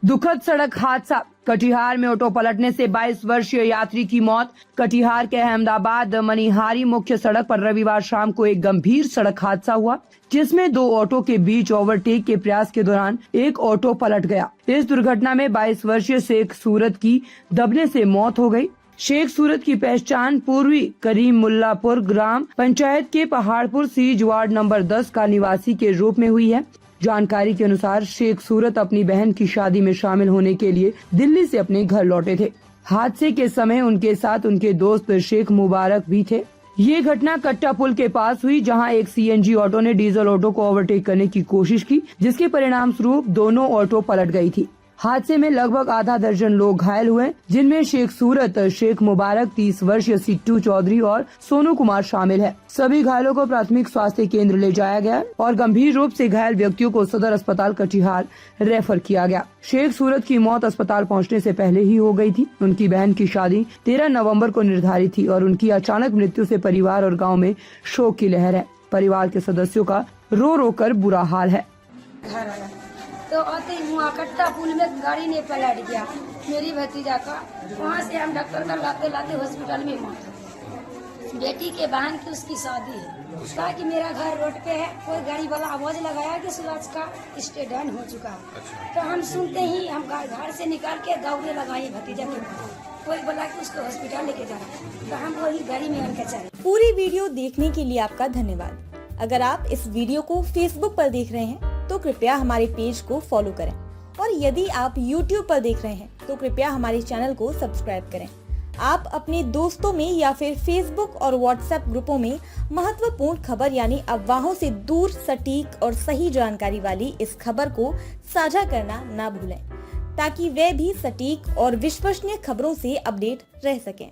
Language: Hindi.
दुखद सड़क हादसा, कटिहार में ऑटो पलटने से 22 वर्षीय यात्री की मौत। कटिहार के अहमदाबाद मनिहारी मुख्य सड़क पर रविवार शाम को एक गंभीर सड़क हादसा हुआ, जिसमें दो ऑटो के बीच ओवरटेक के प्रयास के दौरान एक ऑटो पलट गया। इस दुर्घटना में 22 वर्षीय शेख सूरत की दबने से मौत हो गई। शेख सूरत की पहचान पूर्वी करीम मुल्लापुर ग्राम पंचायत के पहाड़पुर सीज वार्ड नंबर 10 का निवासी के रूप में हुई है। जानकारी के अनुसार शेख सूरत अपनी बहन की शादी में शामिल होने के लिए दिल्ली से अपने घर लौटे थे। हादसे के समय उनके साथ उनके दोस्त शेख मुबारक भी थे। ये घटना कट्टा पुल के पास हुई, जहां एक सीएनजी ऑटो ने डीजल ऑटो को ओवरटेक करने की कोशिश की, जिसके परिणाम स्वरूप दोनों ऑटो पलट गई थी। हादसे में लगभग आधा दर्जन लोग घायल हुए, जिनमें शेख सूरत, शेख मुबारक, 30 वर्षीय सिट्टू चौधरी और सोनू कुमार शामिल है। सभी घायलों को प्राथमिक स्वास्थ्य केंद्र ले जाया गया और गंभीर रूप से घायल व्यक्तियों को सदर अस्पताल कटिहार रेफर किया गया। शेख सूरत की मौत अस्पताल पहुंचने से पहले ही हो गई थी। उनकी बहन की शादी 13 नवम्बर को निर्धारित थी और उनकी अचानक मृत्यु से परिवार और गाँव में शोक की लहर है। परिवार के सदस्यों का रो रो कर बुरा हाल है। तो आते ही वहाँ कट्टा पुल में गाड़ी ने पलट गया मेरी भतीजा का। वहाँ से हम डॉक्टर का लाते लाते हॉस्पिटल में पहुँचे। बेटी के बहन की उसकी शादी है। कहा कि मेरा घर रोड पे है। कोई गाड़ी वाला आवाज लगाया कि सूरज का एक्सीडेंट हो चुका है। तो हम सुनते ही हम घर से निकाल के दौड़े लगाए भतीजा के पास। कोई बोला कि उसको हॉस्पिटल लेके जा रहा है, तो हम वही गाड़ी में उनके चले। पूरी वीडियो देखने के लिए आपका धन्यवाद। अगर आप इस वीडियो को फेसबुक पर देख रहे हैं तो कृपया हमारे पेज को फॉलो करें, और यदि आप YouTube पर देख रहे हैं तो कृपया हमारे चैनल को सब्सक्राइब करें। आप अपने दोस्तों में या फिर फेसबुक और व्हाट्सएप ग्रुपों में महत्वपूर्ण खबर यानी अफवाहों से दूर सटीक और सही जानकारी वाली इस खबर को साझा करना ना भूलें, ताकि वे भी सटीक और विश्वसनीय खबरों से अपडेट रह सकें।